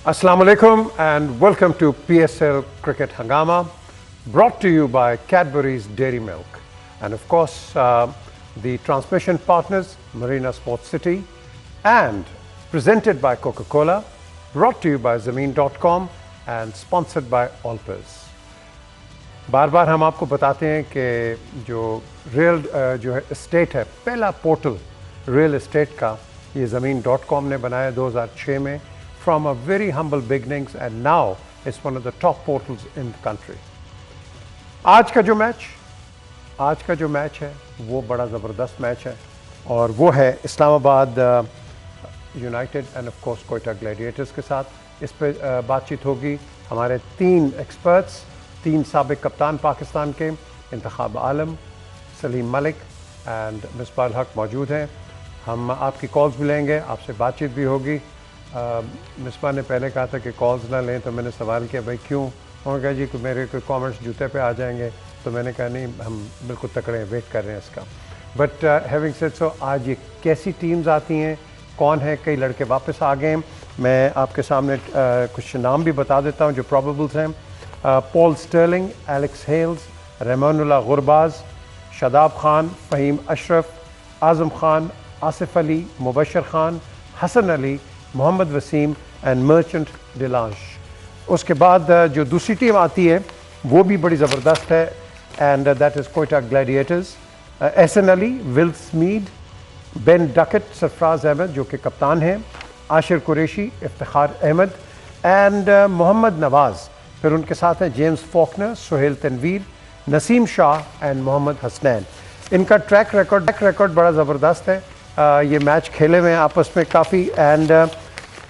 Assalamu alaikum and welcome to PSL Cricket Hangama, brought to you by Cadbury's Dairy Milk. And of course, the transmission partners, Marina Sports City, and presented by Coca-Cola, brought to you by Zameen.com and sponsored by Allpiz. बार बार हम आपको बताते हैं कि जो है estate है, पहला portal real estate का ये ज़मीन.com ने बनाया 2006 में from a very humble beginnings and now it's one of the top portals in the country. आज का जो मैच है वो बड़ा ज़बरदस्त मैच है और वो है Islamabad United end of course Quetta Gladiators के साथ। इस पे बातचीत होगी। हमारे 3 एक्सपर्ट्स, 3 साबिक कप्तान पाकिस्तान के, इंतखाब आलम, सलीम मलिक एंड मिसबाह हक मौजूद हैं। हम आपकी कॉल्स भी लेंगे, आपसे बातचीत भी होगी। मिसबाह ने पहले कहा था कि कॉल्स ना लें, तो मैंने सवाल किया भाई क्यों? उन्होंने कहा जी मेरे कोई कमेंट्स जूते पे आ जाएंगे, तो मैंने कहा नहीं, हम बिल्कुल तकड़े हैं, वेट कर रहे हैं इसका। बट हैविंग सेड सो, आज ये कैसी टीम्स आती हैं, कौन है, कई लड़के वापस आ गए हैं। मैं आपके सामने कुछ नाम भी बता देता हूँ जो प्रॉबेबल्स हैं। Paul Stirling, Alex Hales, Rahmanullah Gurbaz, Shadab Khan, Faheem Ashraf, Azam Khan, Asif Ali, Mubasir Khan, Hasan Ali, Mohammad Waseem and Marchant de Lange. उसके बाद जो दूसरी टीम आती है वो भी बड़ी ज़बरदस्त है and that is Quetta Gladiators. Ehsan Ali, Will Smeed, Ben Duckett, Sarfaraz Ahmed जो कि कप्तान हैं, आशिर कुरैशी, इफ्तिखार अहमद एंड मोहम्मद नवाज़। फिर उनके साथ हैं James Faulkner, Sohail Tanvir, Naseem Shah and Mohammad Hasnain. इनका ट्रैक रिकॉर्ड बड़ा ज़बरदस्त है। ये मैच खेले हुए हैं आपस में काफ़ी एंड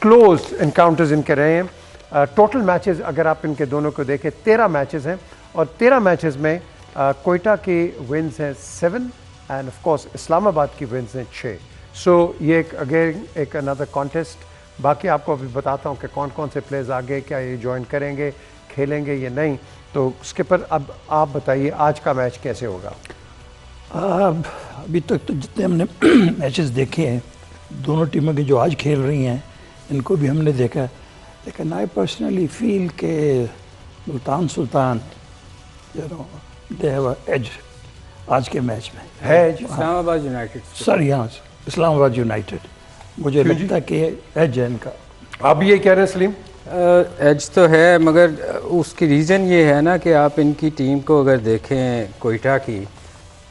क्लोज इनकाउंटर्स इनके रहे हैं। टोटल मैचेस अगर आप इनके दोनों को देखें 13 मैचेस हैं और 13 मैचेस में कोयटा की विन्स हैं 7 एंड ऑफ कोर्स इस्लामाबाद की विन्स हैं 6। सो ये एक अनदर कॉन्टेस्ट। बाकी आपको अभी बताता हूँ कि कौन कौन से प्लेयर्स आगे, क्या ये ज्वाइन करेंगे, खेलेंगे या नहीं, तो उसके पर अब आप बताइए आज का मैच कैसे होगा। अभी तक तो जितने हमने मैचेस देखे हैं, दोनों टीमों की जो आज खेल रही हैं इनको भी हमने देखा, लेकिन आई पर्सनली फील के Multan Sultan they have as आज के मैच में है। इस्लामाबाद यूनाइटेड, सर यहाँ इस्लामाबाद यूनाइटेड, मुझे लगता है कि एज है इनका। आप ये कह रहे हैं सलीम? एज तो है, मगर उसकी रीज़न ये है ना कि आप इनकी टीम को अगर देखें कोयटा की,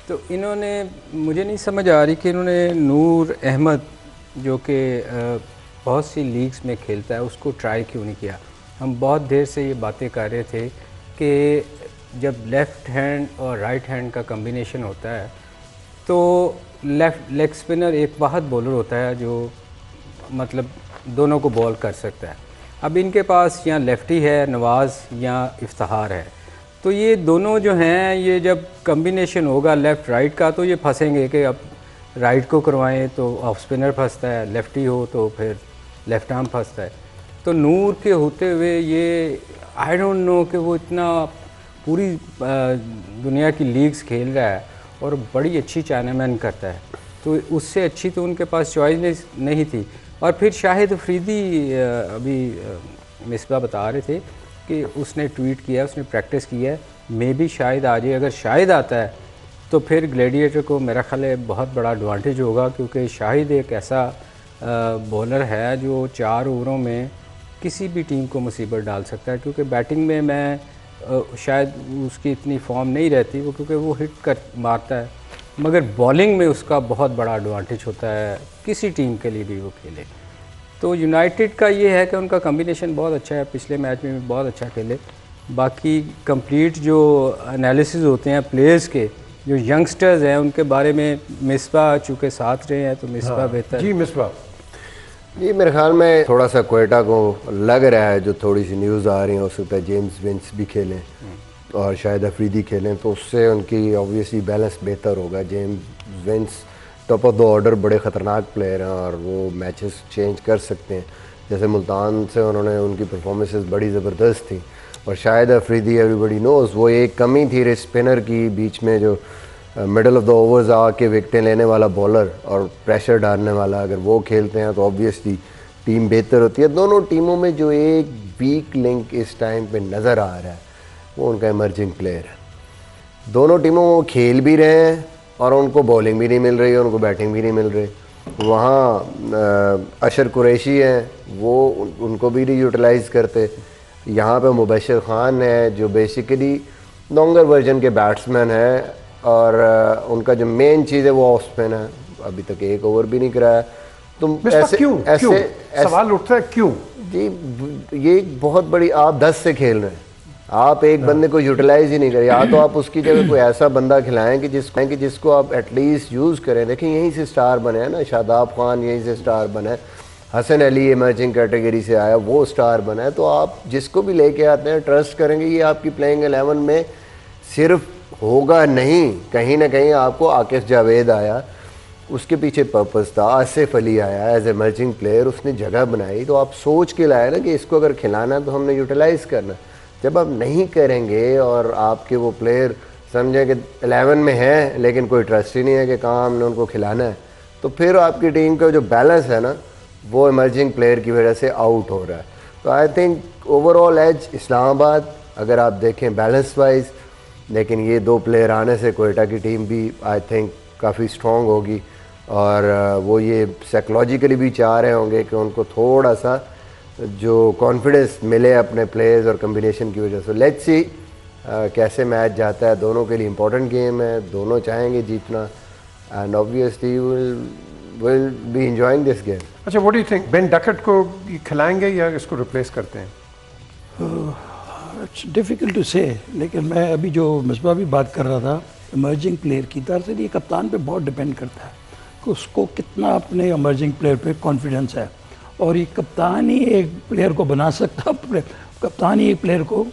तो इन्होंने, मुझे नहीं समझ आ रही कि इन्होंने नूर अहमद जो कि बहुत सी लीग्स में खेलता है उसको ट्राई क्यों नहीं किया। हम बहुत देर से ये बातें कर रहे थे कि जब लेफ़्ट हैंड और राइट हैंड का कम्बिनेशन होता है तो लेफ़्ट लेग स्पिनर एक वाहद बॉलर होता है जो मतलब दोनों को बॉल कर सकता है। अब इनके पास या लेफ़्टी है नवाज़ या इफ्तिखार है, तो ये दोनों जो हैं, ये जब कम्बिनेशन होगा लेफ़्ट राइट का तो ये फंसेंगे कि अब राइट को करवाएं तो ऑफ स्पिनर फंसता है, लेफ़्टी हो तो फिर लेफ़्ट आर्म फंसता है। तो नूर के होते हुए ये आई डोंट नो कि वो इतना पूरी दुनिया की लीग्स खेल रहा है और बड़ी अच्छी चाइनामैन करता है, तो उससे अच्छी तो उनके पास चॉइस नहीं थी। और फिर शाहिद अफरीदी, अभी मिसबा बता रहे थे कि उसने ट्वीट किया, उसने प्रैक्टिस की है, मे भी शायद आ जाए। अगर शायद आता है तो फिर ग्लैडिएटर को मेरा ख्याल है बहुत बड़ा एडवांटेज होगा, क्योंकि शाहिद एक ऐसा बॉलर है जो 4 ओवरों में किसी भी टीम को मुसीबत डाल सकता है। क्योंकि बैटिंग में मैं शायद उसकी इतनी फॉर्म नहीं रहती वो, क्योंकि वो हिट कर मारता है, मगर बॉलिंग में उसका बहुत बड़ा एडवांटेज होता है किसी टीम के लिए भी वो खेले। तो यूनाइटेड का ये है कि उनका कम्बिनेशन बहुत अच्छा है, पिछले मैच में भी बहुत अच्छा खेले। बाकी कंप्लीट जो एनालिसिस होते हैं प्लेयर्स के, जो यंगस्टर्स हैं, उनके बारे में मिसबा चूँकि साथ रहे हैं तो मिसबा बेहतर। जी मिसबा जी, मेरे ख्याल में थोड़ा सा कोयटा को लग रहा है, जो थोड़ी सी न्यूज़ आ रही है, हो सकता है जेम्स विंस भी खेलें और शायद अफरीदी खेलें, तो उससे उनकी ऑब्वियसली बैलेंस बेहतर होगा। James Vince top of the order बड़े ख़तरनाक प्लेयर हैं और वो मैचेस चेंज कर सकते हैं। जैसे मुल्तान से उन्होंने, उनकी परफॉर्मेंसेस बड़ी ज़बरदस्त थी। और शायद अफरीदी, एवरीबडी नोज़, वो एक कमी थी रे स्पिनर की बीच में, जो मिडल ऑफ द ओवर्स आके विकटें लेने वाला बॉलर और प्रेशर डालने वाला, अगर वो खेलते हैं तो ऑब्वियसली टीम बेहतर होती है। दोनों टीमों में जो एक वीक लिंक इस टाइम पे नज़र आ रहा है वो उनका इमर्जिंग प्लेयर है। दोनों टीमों वो खेल भी रहे हैं और उनको बॉलिंग भी नहीं मिल रही है, उनको बैटिंग भी नहीं मिल रही। वहाँ अशर कुरैशी हैं, वो उनको भी नहीं यूटिलाइज़ करते। यहाँ पे मुबशर ख़ान है जो बेसिकली लॉन्गर वर्जन के बैट्समैन है और उनका जो मेन चीज़ है वो ऑफ स्पिन है। अभी तक एक ओवर भी नहीं कराया। तुम ऐसे क्यों सवाल उठता है क्यों? जी ये बहुत बड़ी, आप 10 से खेल रहे हैं, आप एक बंदे को यूटिलाइज ही नहीं करें। या तो आप उसकी जगह कोई ऐसा बंदा खिलाएं कि जिसको आप एटलीस्ट यूज़ करें। देखिए यहीं से स्टार बने हैं ना, शादाब खान यहीं से स्टार बना है, हसन अली इमर्जिंग कैटेगरी से आया वो स्टार बना है। तो आप जिसको भी लेके आते हैं ट्रस्ट करेंगे ये आपकी प्लेइंग 11 में सिर्फ होगा नहीं, कहीं ना कहीं आपको आकिफ जावेद आया, उसके पीछे पर्पस था, आसिफ अली आया एज इमर्जिंग प्लेयर, उसने जगह बनाई। तो आप सोच के लाए ना कि इसको अगर खिलाना है तो हमने यूटिलाइज़ करना। जब आप नहीं करेंगे और आपके वो प्लेयर समझें कि 11 में है लेकिन कोई ट्रस्ट ही नहीं है कि कहाँ हमने उनको खिलाना है, तो फिर आपकी टीम का जो बैलेंस है ना वो इमर्जिंग प्लेयर की वजह से आउट हो रहा है। तो I think overall as Islamabad अगर आप देखें बैलेंस वाइज, लेकिन ये 2 प्लेयर आने से कोयटा की टीम भी आई थिंक काफ़ी स्ट्रॉन्ग होगी और वो ये साइकोलॉजिकली भी चाह रहे होंगे कि उनको थोड़ा सा जो कॉन्फिडेंस मिले अपने प्लेयर्स और कम्बिनेशन की वजह से। लेट्स सी कैसे मैच जाता है। दोनों के लिए इम्पोर्टेंट गेम है, दोनों चाहेंगे जीतना and obviously will be enjoying this game. अच्छा, what do you think, Ben Duckett को खिलाएंगे या इसको रिप्लेस करते हैं? इट्स डिफ़िकल्ट टू से, लेकिन मैं अभी जो मिसबा भी बात कर रहा था इमर्जिंग प्लेयर की, दरअसल ये कप्तान पे बहुत डिपेंड करता है कि उसको कितना अपने इमर्जिंग प्लेयर पे कॉन्फिडेंस है। और ये कप्तान ही एक प्लेयर को बना सकता है, कप्तान ही एक प्लेयर को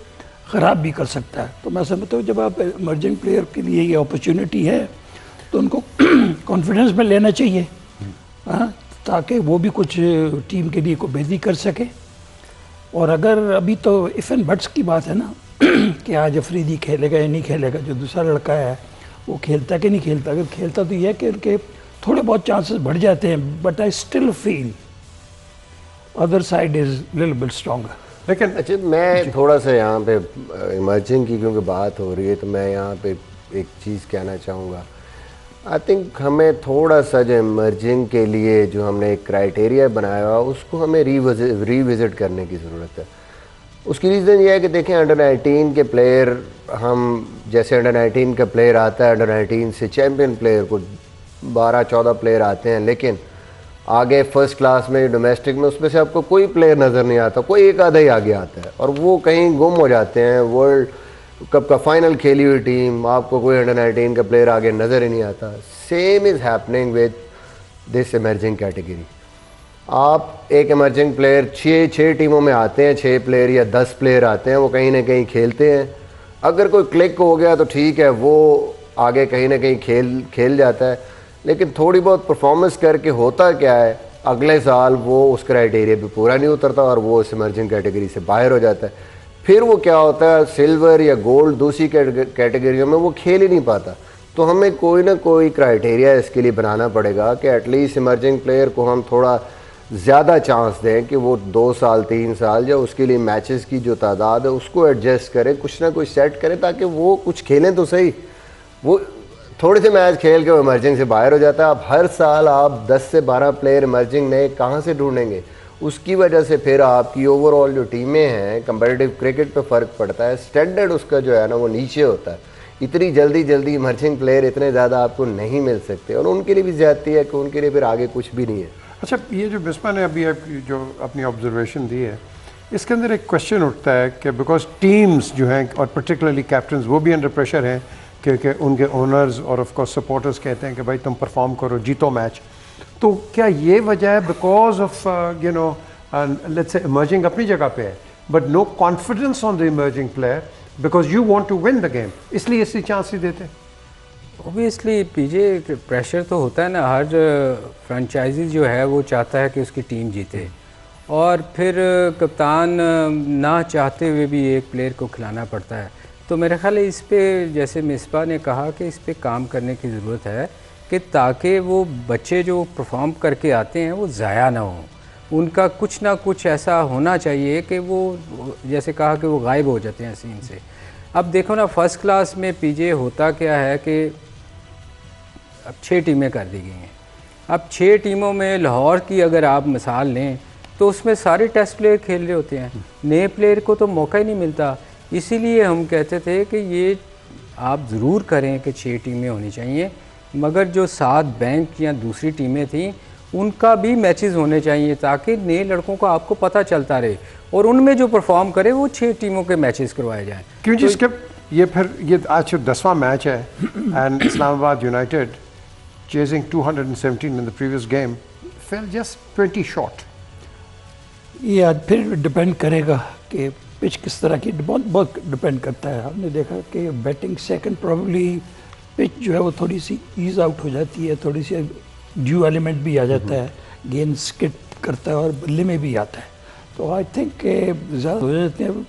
ख़राब भी कर सकता है। तो मैं समझता हूँ जब आप इमर्जिंग प्लेयर के लिए ये अपॉर्चुनिटी है तो उनको कॉन्फिडेंस में लेना चाहिए, हाँ, ताकि वो भी कुछ टीम के लिए को बेहतरी कर सके। और अगर अभी तो इफ़ एंड बट्स की बात है ना कि आज अफरीदी खेलेगा या नहीं खेलेगा, जो दूसरा लड़का है वो खेलता कि नहीं खेलता। अगर खेलता तो यह है कि उनके थोड़े बहुत चांसेस बढ़ जाते हैं, but I still feel other side is little bit stronger. लेकिन अच्छा, मैं थोड़ा सा यहाँ पे इमर्जिंग की क्योंकि बात हो रही है तो मैं यहाँ पे एक चीज़ कहना चाहूँगा। आई थिंक हमें थोड़ा सा जो इमर्जिंग के लिए जो हमने एक क्राइटेरिया बनाया हुआ उसको हमें रिविज़िट करने की ज़रूरत है। उसकी रीज़न ये है कि देखें अंडर 19 के प्लेयर, हम जैसे अंडर 19 का प्लेयर आता है, अंडर 19 से चैम्पियन प्लेयर को 12-14 प्लेयर आते हैं, लेकिन आगे फर्स्ट क्लास में डोमेस्टिक में उसमें से आपको कोई प्लेयर नज़र नहीं आता, कोई एक आधा ही आगे आता है और वो कहीं गुम हो जाते हैं। वर्ल्ड कप का फाइनल खेली हुई टीम, आपको कोई अंडर 19 का प्लेयर आगे नज़र ही नहीं आता। Same is happening with this emerging category. आप एक इमर्जिंग प्लेयर 6 टीमों में आते हैं, 6 प्लेयर या 10 प्लेयर आते हैं, वो कहीं ना कहीं खेलते हैं। अगर कोई क्लिक हो गया तो ठीक है, वो आगे कहीं ना कहीं खेल जाता है, लेकिन थोड़ी बहुत परफॉर्मेंस करके होता क्या है, अगले साल वो उस क्राइटेरिया पे पूरा नहीं उतरता और वो उस इमर्जिंग कैटेगरी से बाहर हो जाता है। फिर वो क्या होता है, सिल्वर या गोल्ड दूसरी कैटेगरियों में वो खेल ही नहीं पाता। तो हमें कोई ना कोई क्राइटेरिया इसके लिए बनाना पड़ेगा कि एटलीस्ट इमर्जिंग प्लेयर को हम थोड़ा ज़्यादा चांस दें कि वो 2 साल 3 साल या उसके लिए मैचेस की जो तादाद है उसको एडजस्ट करें, कुछ ना कुछ सेट करें ताकि वो कुछ खेलें तो सही। वो थोड़े से मैच खेल के वो इमर्जिंग से बाहर हो जाता है। अब हर साल आप 10 से 12 प्लेयर इमर्जिंग नए कहाँ से ढूंढेंगे? उसकी वजह से फिर आपकी ओवरऑल जो टीमें हैं कंपेटिटिव क्रिकेट पे फ़र्क पड़ता है, स्टैंडर्ड उसका जो है ना वो नीचे होता है। इतनी जल्दी इमर्जिंग प्लेयर इतने ज़्यादा आपको नहीं मिल सकते और उनके लिए भी ज़्यादती है कि उनके लिए फिर आगे कुछ भी नहीं है। अच्छा, ये जो बिस्मा ने अभी जो अपनी ऑब्जर्वेशन दी है, इसके अंदर एक क्वेश्चन उठता है कि बिकॉज टीम्स जो हैं और पर्टिकुलरली कैप्टन वो भी अंडर प्रेशर हैं क्योंकि उनके ओनर्स और ऑफ कोर्स सपोर्टर्स कहते हैं कि भाई तुम परफॉर्म करो, जीतो मैच। तो क्या ये वजह है because of you know let's say emerging अपनी जगह पे है but no confidence on the emerging player because you want to win the game, इसलिए इसकी चांस ही देते हैं? ऑब्वियसली पीजे प्रेशर तो होता है ना, हर फ्रेंचाइजी जो है वो चाहता है कि उसकी टीम जीते और फिर कप्तान ना चाहते हुए भी एक प्लेयर को खिलाना पड़ता है। तो मेरा ख्याल है इस पे, जैसे मिसबा ने कहा कि इस पे काम करने की ज़रूरत है कि ताकि वो बच्चे जो परफॉर्म करके आते हैं वो ज़ाया ना हों। उनका कुछ ना कुछ ऐसा होना चाहिए कि वो जैसे कहा कि वो गायब हो जाते हैं सीन से। अब देखो ना फर्स्ट क्लास में पीजे होता क्या है कि अब 6 टीमें कर दी गई हैं। अब 6 टीमों में लाहौर की अगर आप मिसाल लें तो उसमें सारे टेस्ट प्लेयर खेल रहे होते हैं, नए प्लेयर को तो मौका ही नहीं मिलता। इसीलिए हम कहते थे कि ये आप ज़रूर करें कि 6 टीमें होनी चाहिए, मगर जो 7 बैंक या दूसरी टीमें थीं उनका भी मैचेस होने चाहिए ताकि नए लड़कों का आपको पता चलता रहे और उनमें जो परफॉर्म करे वो 6 टीमों के मैचेस करवाए जाएँ। क्यों जी इसके ये आज 10वां मैच है and Islamabad United chasing 217 in the previous game fell just 20 short. ये आज फिर डिपेंड करेगा कि पिच किस तरह की, बहुत डिपेंड करता है। हमने देखा कि बैटिंग सेकंड प्रॉब्ली पिच जो है वो थोड़ी सी ईज आउट हो जाती है, थोड़ी सी ड्यू एलिमेंट भी आ जाता है, गेंद स्किट करता है और बल्ले में भी आता है। तो आई थिंक ज़्यादा हो जाते हैं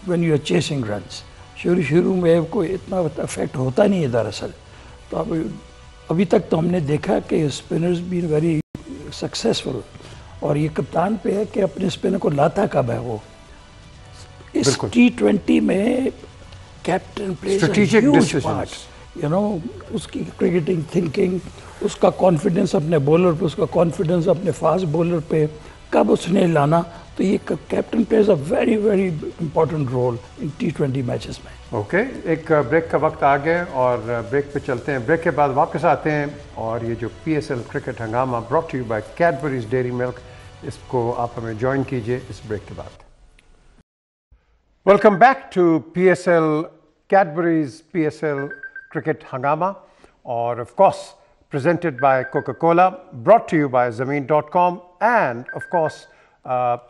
when you are chasing runs. शुरू में कोई इतना अफेक्ट होता नहीं है दरअसल। तो अब अभी तक तो हमने देखा कि स्पिनर्स भी वेरी सक्सेसफुल, और ये कप्तान पे है कि अपने स्पिनर को लाता कब है वो। इस T20 में captain plays strategic part, you know, उसकी क्रिकेटिंग थिंकिंग, उसका कॉन्फिडेंस अपने बॉलर पे, उसका कॉन्फिडेंस अपने फास्ट बॉलर पे कब उसने लाना। तो ये captain plays a very very important role in T20 matches में। ओके, एक ब्रेक का वक्त आ गया और ब्रेक पे चलते हैं। ब्रेक के बाद वापस आते हैं और ये जो PSL क्रिकेट हंगामा brought to you by Cadbury's Dairy Milk, इसको आप हमें ज्वाइन कीजिए इस ब्रेक के बाद। Welcome back to PSL Cadbury's PSL cricket हंगामा, और of course presented by Coca-Cola, brought to you by Zameen.com and of course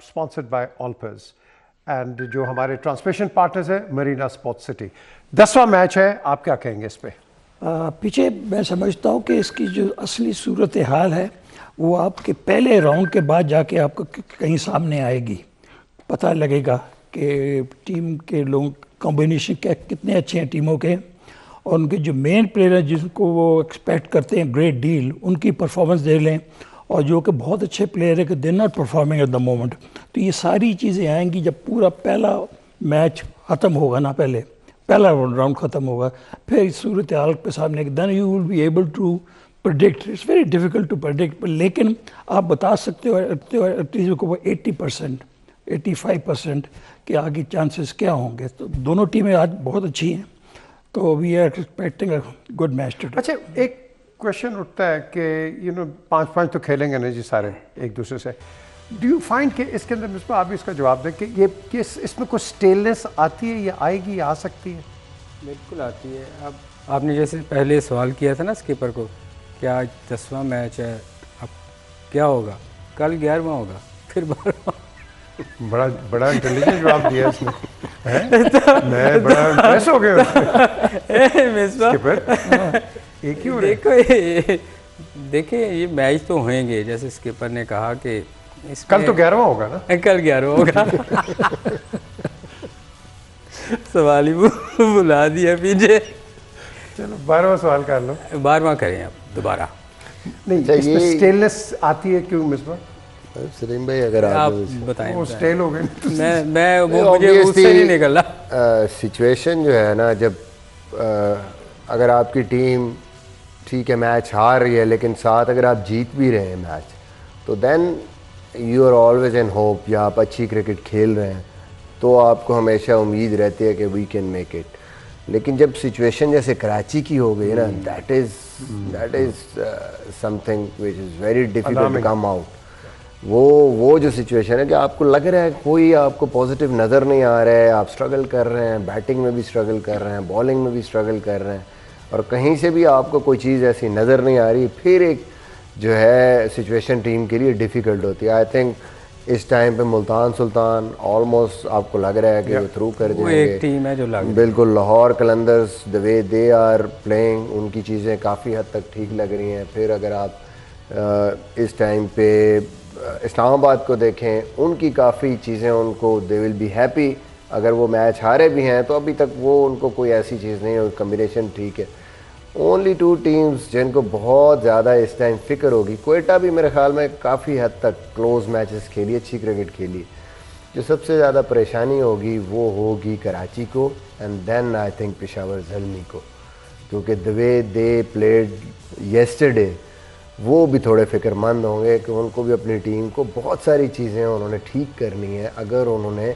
sponsored by Alpers, and जो हमारे ट्रांसमिशन पार्टनर्स है मरीना स्पोर्ट्स सिटी। 10वां मैच है, आप क्या कहेंगे इस पे? पीछे मैं समझता हूँ कि इसकी जो असली सूरत हाल है वो आपके पहले राउंड के बाद जाके आपको कहीं सामने आएगी। पता लगेगा कि टीम के लोग कॉम्बिनेशन क्या कितने अच्छे हैं टीमों के, और उनके जो मेन प्लेयर हैं जिनको वो एक्सपेक्ट करते हैं ग्रेट डील, उनकी परफॉर्मेंस दे लें, और जो कि बहुत अच्छे प्लेयर है कि they not performing at the moment. तो ये सारी चीज़ें आएंगी जब पूरा पहला मैच ख़त्म होगा ना, पहला राउंड ख़त्म होगा, फिर सूरत हाल के सामने then you will be able to predict. It's very difficult to predict, लेकिन आप बता सकते हो एटलीस्ट को 80% 85% के आगे चांसेस क्या होंगे। तो दोनों टीमें आज बहुत अच्छी हैं, तो we are expecting a good match today. अच्छा, एक क्वेश्चन उठता है कि 5-5 तो खेलेंगे ना जी सारे एक दूसरे से। डू यू फाइंड कि इसके अंदर मिसबा आप भी इसका जवाब दें कि इसमें कुछ स्टेलनेस आती है या आएगी या आ सकती है? बिल्कुल आती है। अब आपने जैसे पहले सवाल किया था ना स्कीपर को, क्या आज 10वां मैच है, अब क्या होगा, कल 11वां होगा, फिर 12वां। बड़ा इंटेलिजेंट जवाब दिया इसने। मैं बड़ा इम्प्रेस हो गया एक ही हो देखिए ये मैच तो होंगे, जैसे स्किपर ने कहा कि कल तो 11वां होगा ना, कल 11वां होगा। सवाल ही बुला दिया पीछे। चलो 12वां सवाल कर लो। 12वां करें आप दोबारा। नहीं, इसमें स्टेलनेस आती है क्यों मिसबा? सलीम भाई अगर आप बताएं। वो स्टेल हो गए मैं वो मुझे उससे नहीं निकला। सिचुएशन जो है ना, जब अगर आपकी टीम ठीक है मैच हार रही है, लेकिन साथ अगर आप जीत भी रहे हैं मैच, तो then you are always in hope, या आप अच्छी क्रिकेट खेल रहे हैं तो आपको हमेशा उम्मीद रहती है कि वी कैन मेक इट। लेकिन जब सिचुएशन जैसे कराची की हो गई ना, that is something which is very difficult to come out. वो जो सिचुएशन है कि आपको लग रहा है कोई आपको पॉजिटिव नज़र नहीं आ रहा है, आप स्ट्रगल कर रहे हैं, बैटिंग में भी स्ट्रगल कर रहे हैं, बॉलिंग में भी स्ट्रगल कर रहे हैं, और कहीं से भी आपको कोई चीज़ ऐसी नज़र नहीं आ रही, फिर एक जो है सिचुएशन टीम के लिए डिफ़िकल्ट होती है। आई थिंक इस टाइम पे मुल्तान सुल्तान ऑलमोस्ट आपको लग रहा है कि वो थ्रू कर जाएंगे। एक टीम है जो लग बिल्कुल। Lahore Qalandars the way they are playing, उनकी चीज़ें काफ़ी हद तक ठीक लग रही हैं। फिर अगर आप इस टाइम पे इस्लामाबाद को देखें, उनकी काफ़ी चीज़ें उनको दे विल बी हैप्पी। अगर वो मैच हारे भी हैं तो अभी तक वो उनको कोई ऐसी चीज़ नहीं है, कम्बिनेशन ठीक है। ओनली 2 टीम्स जिनको बहुत ज़्यादा इस टाइम फिक्र होगी, क्वेटा भी मेरे ख्याल में काफ़ी हद तक क्लोज मैचेस खेली, अच्छी क्रिकेट खेली। जो सबसे ज़्यादा परेशानी होगी वो होगी कराची को and then I think Peshawar Zalmi को, क्योंकि the way they played yesterday वो भी थोड़े फिक्रमंद होंगे कि उनको भी अपनी टीम को बहुत सारी चीज़ें उन्होंने ठीक करनी है अगर उन्होंने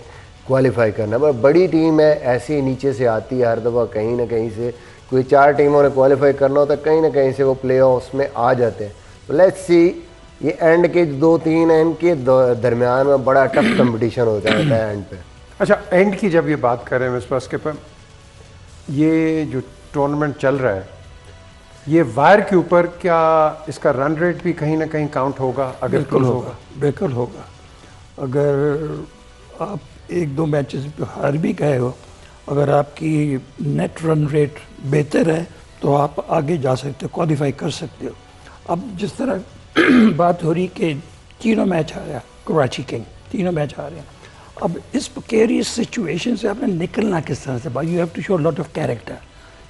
क्वालिफाई करना है। बड़ी टीम है, ऐसे ही नीचे से आती है हर दफ़ा, कहीं ना कहीं से कोई 4 टीमों ने क्वालिफाई करना होता है, कहीं ना कहीं से वो प्ले ऑफ्स में आ जाते हैं। तो लेट्स सी, ये एंड के 2-3 हैं, इनके दरमियान में बड़ा टफ कंपटीशन हो जाता है एंड पे। अच्छा, एंड की जब ये बात करें मिस्टर स्किपर, ये जो टूर्नामेंट चल रहा है ये वायर के ऊपर, क्या इसका रन रेट भी कहीं ना कहीं काउंट होगा? अगर बिल्कुल होगा, बिल्कुल होगा। अगर आप 1-2 मैचेस पे हार भी गए हो, अगर आपकी नेट रन रेट बेहतर है तो आप आगे जा सकते हो, क्वालिफाई कर सकते हो। अब जिस तरह बात हो रही कि तीनों मैच आ रहा है, कराची किंग तीनों मैच आ रहे हैं, अब इस प्रेकेरियस सिचुएशन से आपने निकलना किस तरह से? You have to show lot of character,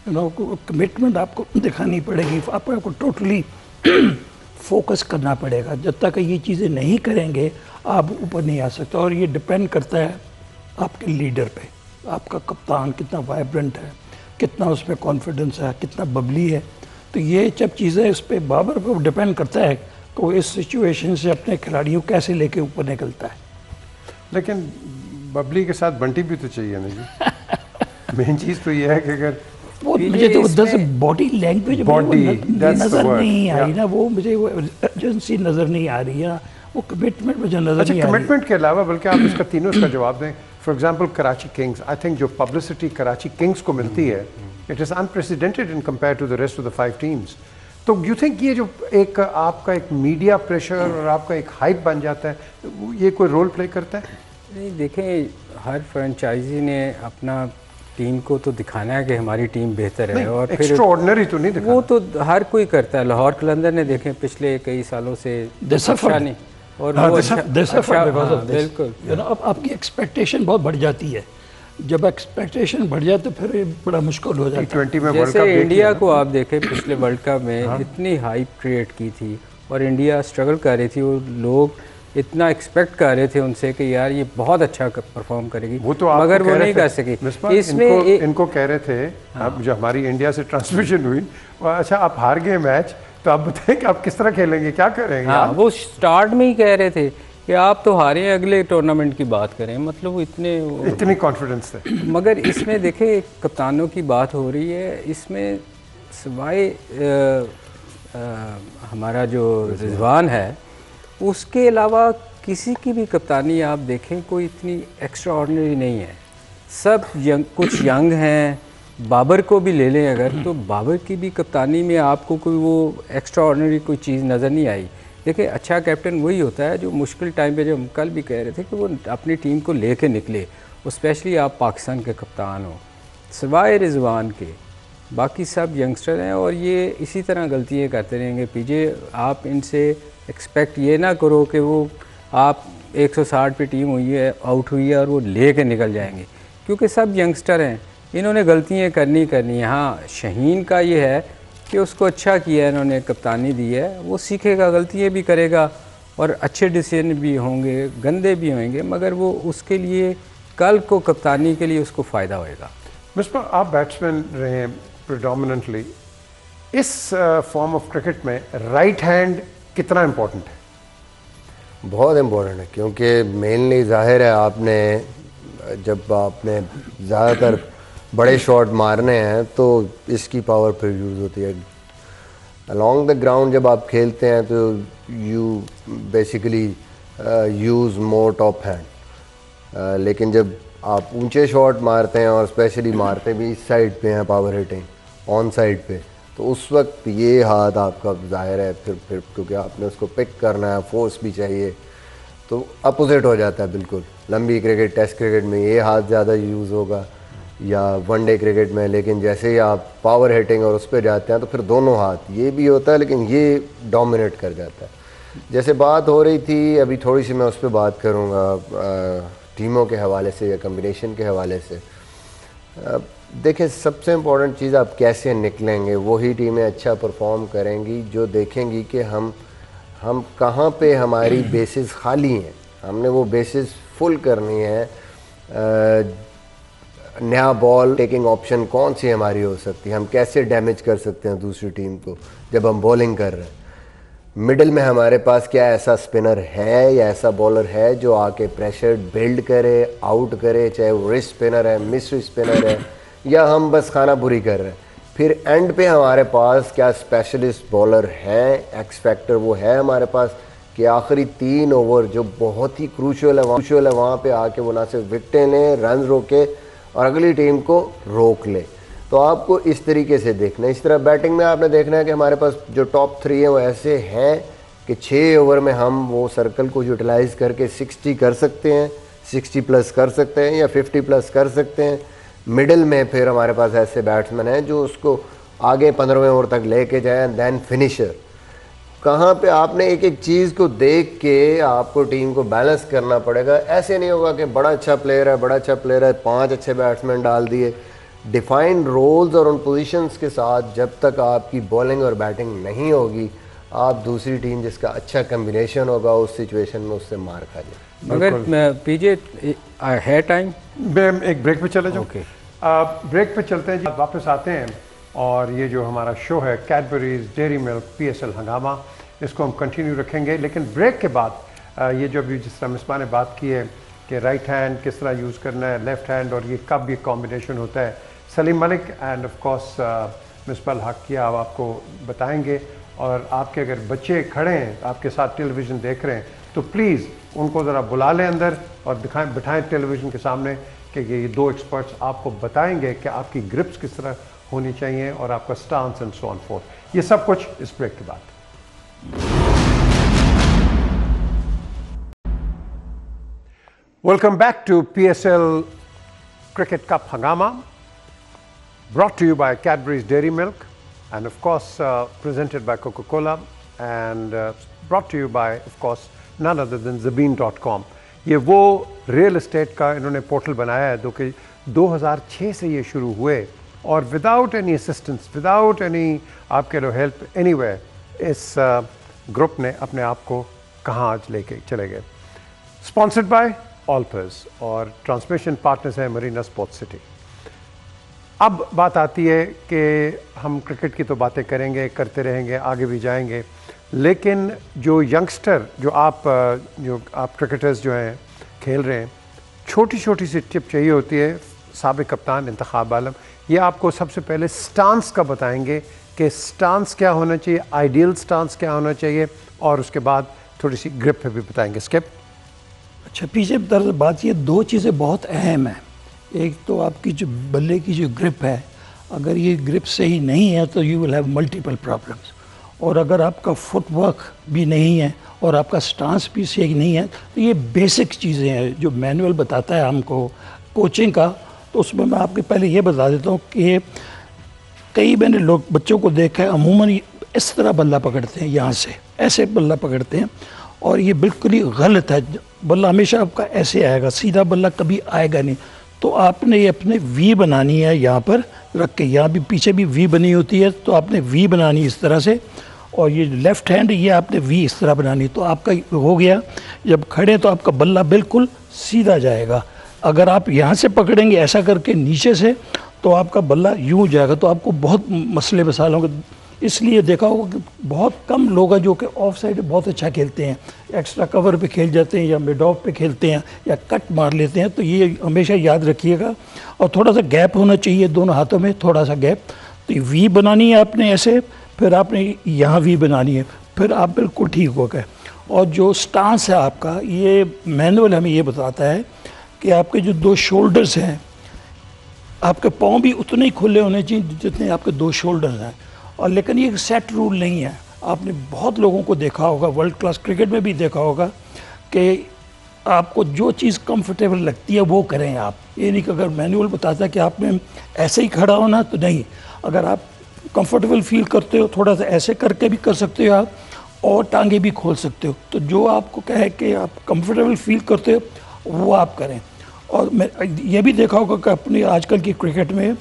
you know, commitment आपको दिखानी पड़ेगी, आपको टोटली फोकस करना पड़ेगा। जब तक ये चीज़ें नहीं करेंगे आप ऊपर नहीं आ सकते। और ये डिपेंड करता है आपके लीडर पे, आपका कप्तान कितना वाइब्रेंट है, कितना उसमें कॉन्फिडेंस है, कितना बबली है। तो ये जब चीज़ें इस पर बाबर को डिपेंड करता है कि वो इस सिचुएशन से अपने खिलाड़ियों कैसे लेके ऊपर निकलता है। लेकिन बबली के साथ बंटी भी तो चाहिए ना जी। मेन चीज़ तो ये है कि अगर वो मुझे तो उधर से बॉडी लैंग्वेज नजर नहीं आई ना, वो मुझे वो एजेंसी नजर नहीं आ रही है, वो कमिटमेंट मुझे नजर नहीं आ रही। कमिटमेंट के अलावा बल्कि आप इसका तीनों इसका जवाब दें। For example Karachi Kings, I think जो पब्लिसिटी कराची किंग्स को मिलती है it is unprecedented in compare to the rest of the 5 teams. तो यू थिंक ये जो एक आपका एक मीडिया प्रेशर और आपका एक हाइप बन जाता है, ये कोई रोल प्ले करता है? नहीं, देखें, हर फ्रेंचाइजी ने अपना टीम को तो दिखाना है कि हमारी टीम बेहतर है, और फिर एक्स्ट्राऑर्डिनरी तो नहीं दिखाना। वो तो हर कोई करता है। लाहौर कलंदर ने देखें पिछले कई सालों से अच्छा नहीं, और वो बिल्कुल, अब आपकी एक्सपेक्टेशन बहुत बढ़ जाती है। जब एक्सपेक्टेशन बढ़ जाए तो फिर बड़ा मुश्किल हो जाता है। जैसे इंडिया को आप देखें, पिछले वर्ल्ड कप में इतनी हाइप क्रिएट की थी और इंडिया स्ट्रगल कर रही थी, वो लोग इतना एक्सपेक्ट कर रहे थे उनसे कि यार ये बहुत अच्छा परफॉर्म करेगी, वो तो मगर वो नहीं कर सकी। इसमें इनको कह रहे थे, अब जो हमारी इंडिया से ट्रांसमिशन हुई, अच्छा आप हार गए मैच, तो आप बताएं कि आप किस तरह खेलेंगे, क्या करेंगे? हाँ, वो स्टार्ट में ही कह रहे थे कि आप तो हारे, अगले टूर्नामेंट की बात करें, मतलब वो इतनी कॉन्फिडेंस थे। मगर इसमें देखें, कप्तानों की बात हो रही है, इसमें सिवाय हमारा जो रिजवान है उसके अलावा किसी की भी कप्तानी आप देखें कोई इतनी एक्स्ट्रा ऑर्डिनरी नहीं है। सब कुछ यंग हैं। बाबर को भी ले लें अगर, तो बाबर की भी कप्तानी में आपको कोई वो एक्स्ट्रा ऑर्डिनरी कोई चीज़ नज़र नहीं आई। देखिए, अच्छा कैप्टन वही होता है जो मुश्किल टाइम पे, जो हम कल भी कह रहे थे कि वो अपनी टीम को ले कर निकले, स्पेशली आप पाकिस्तान के कप्तान हो। सिवाय रिजवान के बाकी सब यंगस्टर हैं और ये इसी तरह गलतियाँ करते रहेंगे। पीजे आप इनसे एक्सपेक्ट ये ना करो कि वो आप 160 पे टीम हुई है, आउट हुई है और वो ले के निकल जाएंगे, क्योंकि सब यंगस्टर हैं, इन्होंने गलतियाँ करनी है। हाँ, शहीन का ये है कि उसको अच्छा किया है, इन्होंने कप्तानी दी है, वो सीखेगा, गलतियाँ भी करेगा और अच्छे डिसीजन भी होंगे, गंदे भी होंगे, मगर वो उसके लिए कल को कप्तानी के लिए उसको फ़ायदा होएगा। मिस्टर, आप बैट्समैन रहे हैं प्रिडोमिनेंटली, इस फॉर्म ऑफ क्रिकेट में राइट हैंड कितना इम्पोर्टेंट है? बहुत इम्पोर्टेंट है, क्योंकि मेनली जाहिर है आपने जब आपने ज़्यादातर बड़े शॉट मारने हैं तो इसकी पावर फिर यूज़ होती है। अलॉन्ग द ग्राउंड जब आप खेलते हैं तो you basically use more top hand, लेकिन जब आप ऊंचे शॉट मारते हैं और स्पेशली मारते भी इस साइड पे हैं, पावर हिटिंग ऑन साइड पे, तो उस वक्त ये हाथ आपका जाहिर है फिर क्योंकि आपने उसको पिक करना है, फोर्स भी चाहिए, तो अपोजिट हो जाता है बिल्कुल। लंबी क्रिकेट, टेस्ट क्रिकेट में ये हाथ ज़्यादा यूज़ होगा या वनडे क्रिकेट में, लेकिन जैसे ही आप पावर हिटिंग और उस पर जाते हैं तो फिर दोनों हाथ, ये भी होता है लेकिन ये डोमिनेट कर जाता है। जैसे बात हो रही थी अभी, थोड़ी सी मैं उस पर बात करूँगा टीमों के हवाले से या कम्बिनेशन के हवाले से। देखिए सबसे इम्पोर्टेंट चीज़ आप कैसे निकलेंगे, वही टीमें अच्छा परफॉर्म करेंगी जो देखेंगी कि हम कहाँ पे हमारी बेसिस खाली हैं, हमने वो बेसिस फुल करनी है। नया बॉल टेकिंग ऑप्शन कौन सी हमारी हो सकती है, हम कैसे डैमेज कर सकते हैं दूसरी टीम को जब हम बॉलिंग कर रहे हैं। मिडिल में हमारे पास क्या ऐसा स्पिनर है या ऐसा बॉलर है जो आके प्रेशर बिल्ड करे, आउट करे, चाहे वो रिस्ट स्पिनर है, मिस्ट्री स्पिनर है, या हम बस खाना बुरी कर रहे हैं। फिर एंड पे हमारे पास क्या स्पेशलिस्ट बॉलर है, एक्स फैक्टर वो है हमारे पास कि आखिरी 3 ओवर जो बहुत ही क्रूशियल है वहाँ पे आके वो ना सिर्फ विकेटें लें, रन रोके और अगली टीम को रोक ले। तो आपको इस तरीके से देखना है। इस तरह बैटिंग में आपने देखना है कि हमारे पास जो टॉप 3 है वो ऐसे हैं कि 6 ओवर में हम वो सर्कल को यूटिलाइज़ करके 60 कर सकते हैं, 60 प्लस कर सकते हैं या 50 प्लस कर सकते हैं। मिडिल में फिर हमारे पास ऐसे बैट्समैन हैं जो उसको आगे 15वें ओवर तक लेके जाए, दैन फिनिशर। कहाँ पे आपने एक एक चीज़ को देख के आपको टीम को बैलेंस करना पड़ेगा। ऐसे नहीं होगा कि बड़ा अच्छा प्लेयर है 5 अच्छे बैट्समैन डाल दिए। डिफाइंड रोल्स और उन पोजीशंस के साथ जब तक आपकी बॉलिंग और बैटिंग नहीं होगी, आप दूसरी टीम जिसका अच्छा कम्बिनेशन होगा उस सिचुएशन में उससे मार खा जाए। अगर पीजे है टाइम, मैं एक ब्रेक पे चले जाऊँ। ओके। ब्रेक पे चलते हैं जी, वापस आते हैं और ये जो हमारा शो है कैडबरीज डेयरी मिल्क PSL हंगामा, इसको हम कंटिन्यू रखेंगे। लेकिन ब्रेक के बाद ये जो अभी जिस तरह मिसबा ने बात की है कि राइट हैंड किस तरह यूज़ करना है, लेफ़्ट हैंड, और ये कब ये कॉम्बिनेशन होता है, Salim Malik end of course Misbah हकिया अब आपको बताएंगे। और आपके अगर बच्चे खड़े हैं आपके साथ टेलीविज़न देख रहे हैं तो प्लीज़ उनको ज़रा बुला लें अंदर और बिठाएं टेलीविज़न के सामने कि ये 2 एक्सपर्ट्स आपको बताएंगे कि आपकी ग्रिप्स किस तरह होनी चाहिए और आपका stance and so on fourth. ये सब कुछ इस ब्रेक के बाद। Welcome back to PSL Cricket Cup Hangama, brought to you by Cadbury's Dairy Milk and of course presented by Coca-Cola and brought to you by of course none other than Zabeen.com। ये वो real estate का इन्होंने portal बनाया है जो कि 2006 से ये शुरू हुए और without any assistance, without any आपके लो हेल्प एनीवेयर, इस ग्रुप ने अपने आप को कहाँ आज लेके चले गए। स्पॉन्सर्ड बाय ऑल्पर्स और ट्रांसमिशन पार्टनर्स हैं मरीना स्पोर्ट्स सिटी। अब बात आती है कि हम क्रिकेट की तो बातें करेंगे, करते रहेंगे, आगे भी जाएंगे, लेकिन जो यंगस्टर जो आप क्रिकेटर्स जो हैं खेल रहे हैं, छोटी छोटी सी टिप चाहिए होती है। साबिक कप्तान इंतखाब आलम ये आपको सबसे पहले स्टांस का बताएंगे कि स्टांस क्या होना चाहिए, आइडियल स्टांस क्या होना चाहिए, और उसके बाद थोड़ी सी ग्रिप पे भी बताएंगे। स्किप। अच्छा, पीछे दरअसल बात ये 2 चीज़ें बहुत अहम है। एक तो आपकी जो बल्ले की जो ग्रिप है, अगर ये ग्रिप सही नहीं है तो you will have multiple problems. और अगर आपका फुटवर्क भी नहीं है और आपका स्टांस भी सही नहीं है तो ये बेसिक चीज़ें हैं जो मैनुअल बताता है हमको कोचिंग का। तो उसमें मैं आपके पहले ये बता देता हूँ कि कई मैंने लोग बच्चों को देखा है अमूमन इस तरह बल्ला पकड़ते हैं, यहाँ से ऐसे बल्ला पकड़ते हैं, और ये बिल्कुल ही गलत है। बल्ला हमेशा आपका ऐसे आएगा, सीधा बल्ला कभी आएगा नहीं। तो आपने ये अपने वी बनानी है, यहाँ पर रख के, यहाँ भी पीछे भी वी बनी होती है, तो आपने वी बनानी इस तरह से, और ये लेफ़्ट हैंड ये आपने वी इस तरह बनानी। तो आपका हो गया, जब खड़े तो आपका बल्ला बिल्कुल सीधा जाएगा। अगर आप यहाँ से पकड़ेंगे ऐसा करके नीचे से तो आपका बल्ला यूँ जाएगा, तो आपको बहुत मसले मसाल होंगे। इसलिए देखा होगा कि बहुत कम लोग हैं जो कि ऑफ साइड बहुत अच्छा खेलते हैं, एक्स्ट्रा कवर पे खेल जाते हैं या मिड ऑफ पे खेलते हैं या कट मार लेते हैं। तो ये हमेशा याद रखिएगा, और थोड़ा सा गैप होना चाहिए दोनों हाथों में, थोड़ा सा गैप। तो ये वी बनानी है आपने ऐसे, फिर आपने यहाँ वी बनानी है, फिर आप बिल्कुल ठीक हो गए। और जो स्टांस है आपका, ये मैनुअल हमें ये बताता है कि आपके जो 2 शोल्डर्स हैं, आपके पाँव भी उतने ही खुले होने चाहिए जितने आपके 2 शोल्डर्स हैं। और लेकिन ये सेट रूल नहीं है। आपने बहुत लोगों को देखा होगा, वर्ल्ड क्लास क्रिकेट में भी देखा होगा कि आपको जो चीज़ कंफर्टेबल लगती है वो करें आप। ये नहीं कि अगर मैनुअल बताता है कि आपने ऐसे ही खड़ा होना, तो नहीं। अगर आप कंफर्टेबल फील करते हो थोड़ा सा ऐसे करके भी कर सकते हो आप, और टांगे भी खोल सकते हो। तो जो आपको कहे कि आप कंफर्टेबल फील करते हो वो आप करें। और मैं ये भी देखा होगा कि अपने आजकल की क्रिकेट में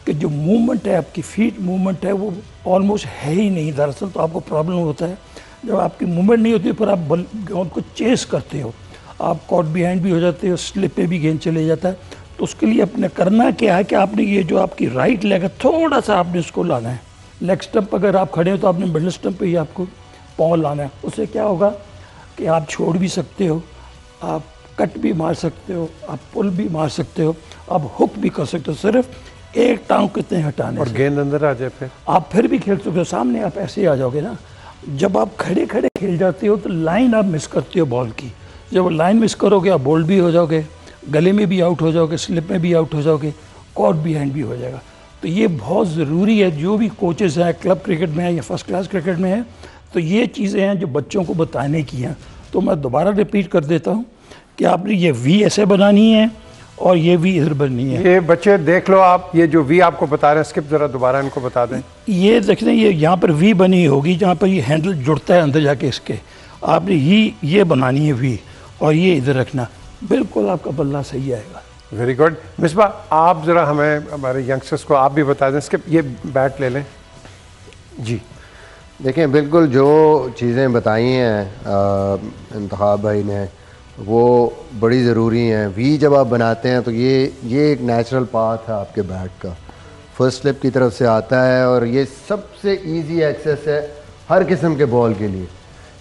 कि जो मूवमेंट है, आपकी फीट मूवमेंट है, वो ऑलमोस्ट है ही नहीं। दरअसल तो आपको प्रॉब्लम होता है जब आपकी मूवमेंट नहीं होती, फिर आप गेंद को चेस करते हो, आप कॉट बिहाइंड भी हो जाते हो, स्लिप पे भी गेंद चले जाता है। तो उसके लिए अपने करना क्या है कि आपने ये जो आपकी राइट लेग है, थोड़ा सा आपने इसको लाना है। लेग स्टंप अगर आप खड़े हो तो आपने मिडल स्टंप पे ही आपको पाँव लाना है। उससे क्या होगा कि आप छोड़ भी सकते हो, आप कट भी मार सकते हो, आप पुल भी मार सकते हो, आप हुक भी कर सकते हो, सिर्फ एक टांग कितने हटाने और से। गेंद अंदर आ जाए आप फिर भी खेल सकते हो। सामने आप ऐसे ही आ जाओगे ना। जब आप खड़े खड़े खेल जाते हो तो लाइन आप मिस करते हो बॉल की। जब लाइन मिस करोगे आप बोल्ड भी हो जाओगे, गले में भी आउट हो जाओगे, स्लिप में भी आउट हो जाओगे, कॉट बिहाइंड भी हो जाएगा। तो ये बहुत ज़रूरी है। जो भी कोचेस हैं, क्लब क्रिकेट में है या फर्स्ट क्लास क्रिकेट में है, तो ये चीज़ें हैं जो बच्चों को बताने की हैं। तो मैं दोबारा रिपीट कर देता हूँ कि आपने ये वी ऐसे बनानी है और ये वी इधर बननी है। ये बच्चे देख लो आप, ये जो वी आपको बता रहे हैं, स्किप जरा दोबारा इनको बता दें। ये देख लें, ये यहाँ पर वी बनी होगी जहाँ पर ये हैंडल जुड़ता है अंदर जाके इसके। आपने ये बनानी है वी और ये इधर रखना, बिल्कुल आपका बल्ला सही आएगा। Very good. मिसबाह, आप ज़रा हमें, हमारे यंगस्टर्स को आप भी बता दें। स्किप, ये बैट ले लें जी। देखें, बिल्कुल जो चीज़ें बताई हैं इंतखाब भाई ने, वो बड़ी ज़रूरी हैं। वी जब आप बनाते हैं तो ये एक नेचुरल पाथ है आपके बैट का, फर्स्ट स्लिप की तरफ से आता है और ये सबसे इजी एक्सेस है हर किस्म के बॉल के लिए।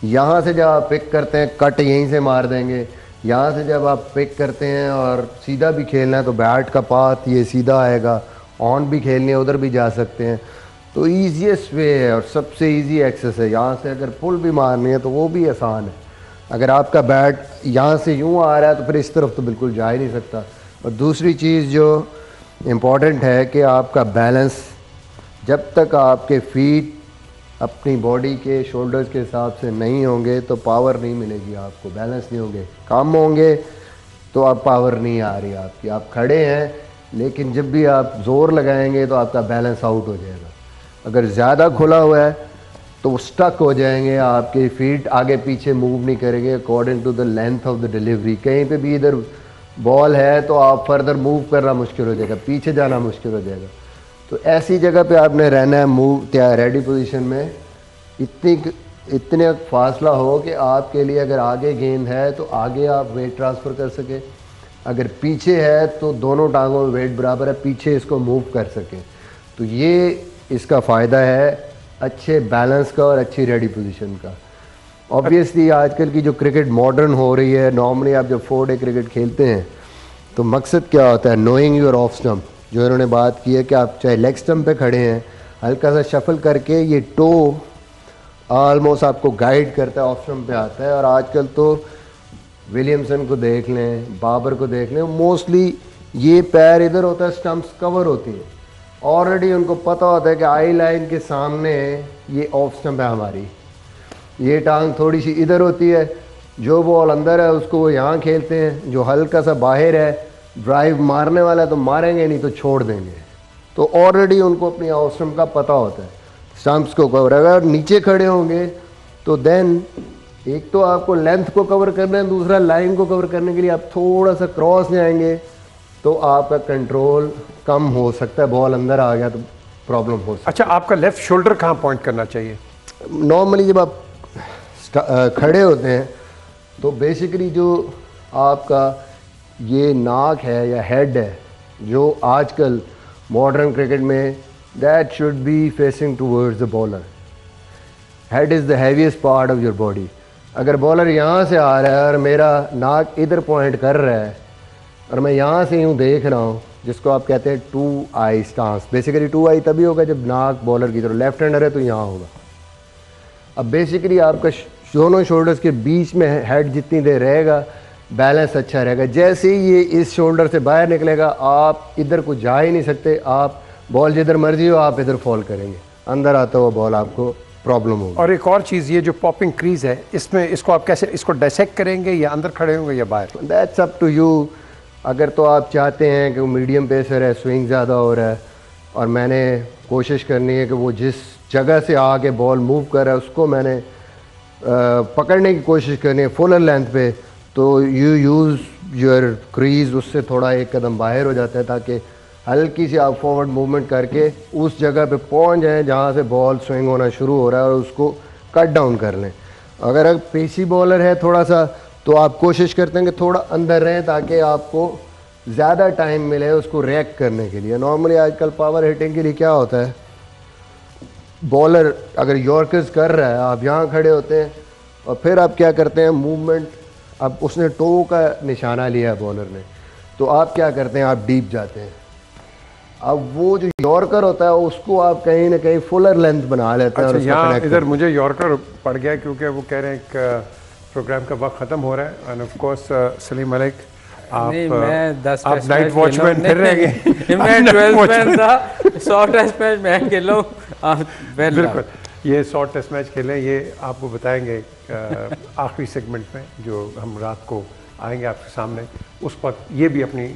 यहाँ से जब आप पिक करते हैं, कट यहीं से मार देंगे। यहाँ से जब आप पिक करते हैं और सीधा भी खेलना है तो बैट का पाथ ये सीधा आएगा। ऑन भी खेलनी है, उधर भी जा सकते हैं। तो ईजीएस्ट वे है और सबसे इजी एक्सेस है। यहाँ से अगर पुल भी मारनी है तो वो भी आसान है। अगर आपका बैट यहाँ से यूँ आ रहा है तो फिर इस तरफ तो बिल्कुल जा ही नहीं सकता। और दूसरी चीज़ जो इम्पॉर्टेंट है कि आपका बैलेंस, जब तक आपके फीट अपनी बॉडी के शोल्डर्स के हिसाब से नहीं होंगे तो पावर नहीं मिलेगी आपको, बैलेंस नहीं होंगे, कम होंगे तो आप पावर नहीं आ रही आपकी। आप खड़े हैं लेकिन जब भी आप ज़ोर लगाएंगे तो आपका बैलेंस आउट हो जाएगा। अगर ज़्यादा खुला हुआ है तो वो स्टक हो जाएंगे, आपके फीट आगे पीछे मूव नहीं करेंगे according to the length of the delivery. कहीं पे भी इधर बॉल है तो आप फर्दर मूव करना मुश्किल हो जाएगा, पीछे जाना मुश्किल हो जाएगा। तो ऐसी जगह पे आपने रहना है, मूव क्या रेडी पोजीशन में, इतने फासला हो कि आपके लिए अगर आगे गेंद है तो आगे आप वेट ट्रांसफ़र कर सके, अगर पीछे है तो दोनों टांगों में वेट बराबर है, पीछे इसको मूव कर सके। तो ये इसका फ़ायदा है अच्छे बैलेंस का और अच्छी रेडी पोजीशन का। ऑब्वियसली आजकल की जो क्रिकेट मॉडर्न हो रही है, नॉर्मली आप जब 4 डे क्रिकेट खेलते हैं तो मकसद क्या होता है, नोइंग योर ऑफ स्टम्प, जो इन्होंने बात की है कि आप चाहे लेग स्टम्प पे खड़े हैं, हल्का सा शफल करके ये टो ऑलमोस्ट आपको गाइड करता है, ऑफ स्टम्प पे आता है। और आजकल तो विलियमसन को देख लें, बाबर को देख लें, मोस्टली ये पैर इधर होता है, स्टम्प्स कवर होती हैं, ऑलरेडी उनको पता होता है कि आई लाइन के सामने ये ऑफ स्टम्प है हमारी, ये टांग थोड़ी सी इधर होती है, जो बॉल अंदर है उसको वो यहाँ खेलते हैं, जो हल्का सा बाहर है ड्राइव मारने वाला है तो मारेंगे, नहीं तो छोड़ देंगे। तो ऑलरेडी उनको अपनी ऑफ स्टम्प का पता होता है, स्टम्प्स को कवर। अगर नीचे खड़े होंगे तो देन एक तो आपको लेंथ को कवर करना है, दूसरा लाइन को कवर करने के लिए आप थोड़ा सा क्रॉस जाएंगे तो आपका कंट्रोल कम हो सकता है, बॉल अंदर आ गया तो प्रॉब्लम हो सकती है। अच्छा, आपका लेफ्ट शोल्डर कहाँ पॉइंट करना चाहिए? नॉर्मली जब आप खड़े होते हैं तो बेसिकली जो आपका ये नाक है या हेड है, जो आजकल मॉडर्न क्रिकेट में, that should be facing towards the bowler. Head is the heaviest part of your body. अगर बॉलर यहाँ से आ रहा है और मेरा नाक इधर पॉइंट कर रहा है और मैं यहाँ से यूँ देख रहा हूँ, जिसको आप कहते हैं 2 आई स्टांस। बेसिकली 2 आई तभी होगा जब नाक बॉलर की तरफ, लेफ्ट हैंडर है तो यहाँ होगा। अब बेसिकली आपका दोनों शोल्डर्स के बीच में हेड जितनी देर रहेगा बैलेंस अच्छा रहेगा। जैसे ही ये इस शोल्डर से बाहर निकलेगा आप इधर को जा ही नहीं सकते, आप बॉल जिधर मर्जी हो आप इधर फॉल करेंगे, अंदर आता हुआ बॉल आपको प्रॉब्लम होगी। और एक और चीज़, ये जो पॉपिंग क्रीज है, इसमें इसको आप कैसे, इसको डायसेक्ट करेंगे या अंदर खड़े होंगे या बाहर? That's up to you. अगर तो आप चाहते हैं कि वो मीडियम पेसर है, स्विंग ज़्यादा हो रहा है और मैंने कोशिश करनी है कि वो जिस जगह से आके बॉल मूव कर रहा है उसको मैंने पकड़ने की कोशिश करनी है फुलर लेंथ पे, तो यू यूज़ योर क्रीज, उससे थोड़ा एक कदम बाहर हो जाता है ताकि हल्की सी आप फॉरवर्ड मूवमेंट करके उस जगह पे पहुंच जाएं जहां से बॉल स्विंग होना शुरू हो रहा है और उसको कट डाउन कर लें। अगर आप पेसी बॉलर है थोड़ा सा, तो आप कोशिश करते हैं कि थोड़ा अंदर रहें ताकि आपको ज़्यादा टाइम मिले उसको रिएक्ट करने के लिए। नॉर्मली आजकल पावर हिटिंग के लिए क्या होता है, बॉलर अगर यॉर्कर्स कर रहा है, आप यहाँ खड़े होते हैं और फिर आप क्या करते हैं, मूवमेंट, अब उसने टो का निशाना लिया है बॉलर ने, तो आप क्या करते हैं, आप डीप जाते हैं। अब वो जो यॉर्कर होता है उसको आप कहीं ना कहीं फुलर लेंथ बना लेते हैं। अच्छा, और उसको यहाँ connect इधर मुझे यॉर्कर पड़ गया क्योंकि वो कह रहे हैं कि प्रोग्राम का वक्त ख़त्म हो रहा है। End of course Salim Malik, आप मैं 10 आप नाइट वॉचमैन फिर रहेंगे। मैं 12 मैन था, 100 टेस्ट मैच मैं खेलूं। बिल्कुल, ये 100 टेस्ट मैच खेलें, ये आपको बताएंगे आखिरी सेगमेंट में जो हम रात को आएंगे आपके सामने, उस वक्त ये भी अपनी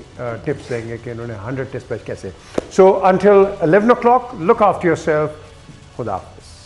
टिप्स देंगे कि इन्होंने 100 टेस्ट मैच कैसे। So until 11 o'clock, look after yourself, खुदा हाफिज़।